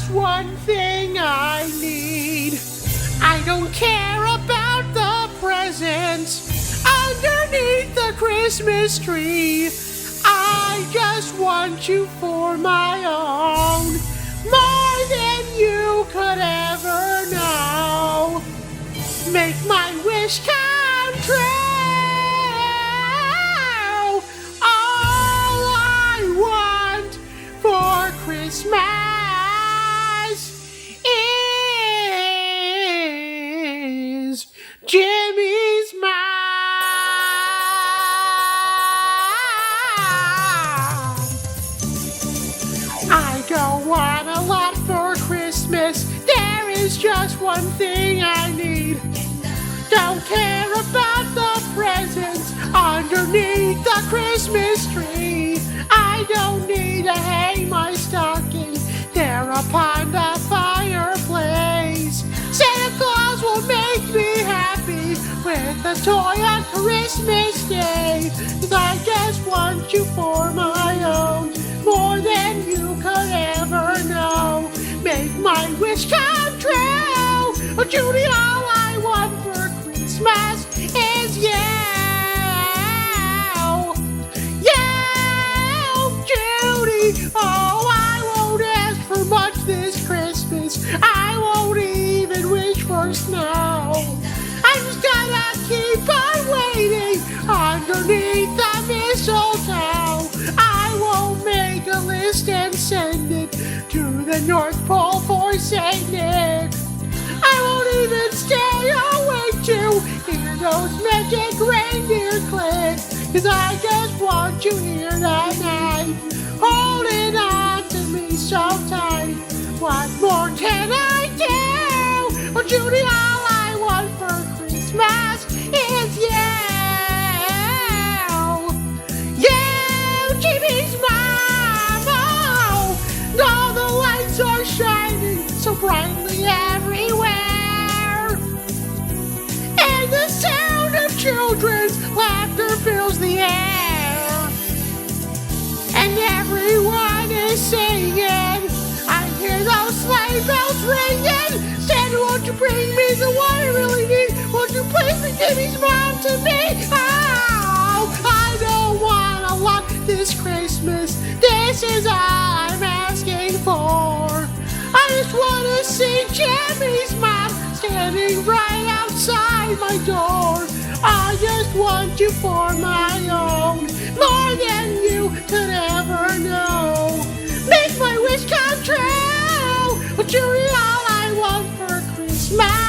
just one thing I need. I don't care about the presents underneath the Christmas tree. I just want you for my own, more than you could ever know. Make my wish come true. All I want for Christmas is Jimmy's mom. I don't want a lot for Christmas. There is just one thing I need. Don't care about the presents underneath the Christmas tree. I don't need to hang my stocking there upon the fireplace. Santa Claus will make me happy with a toy on Christmas Day. 'Cause I just want you for my own, more than you could ever know. Make my wish come true. Oh, Judy, all I want for Christmas is you. Judy, oh, I won't ask for much this Christmas. I won't even wish for snow. I just gotta keep on waiting underneath the mistletoe. I won't make a list and send it to the North Pole for Saint Nick. I won't even stay awake to hear those magic reindeer click. 'Cause I just want you here that night, holding on to me so tight. What more can I do? Oh, Judy, all I want for Christmas is you. Jimmy's mom. Oh, all the lights are shining so brightly everywhere, and the sound of children's laughter fills the air, and everyone is singing. I hear those sleigh bells ringing. Santa, won't you bring me the one I really need? Won't you please bring Jimmy's mom to me? Oh, I don't want a lot this Christmas. This is all I'm asking for. I just want to see Jimmy's mom standing right outside my door. I just want you for my own, more than you could ever know. Make my wish come true. But you're all I want for Christmas.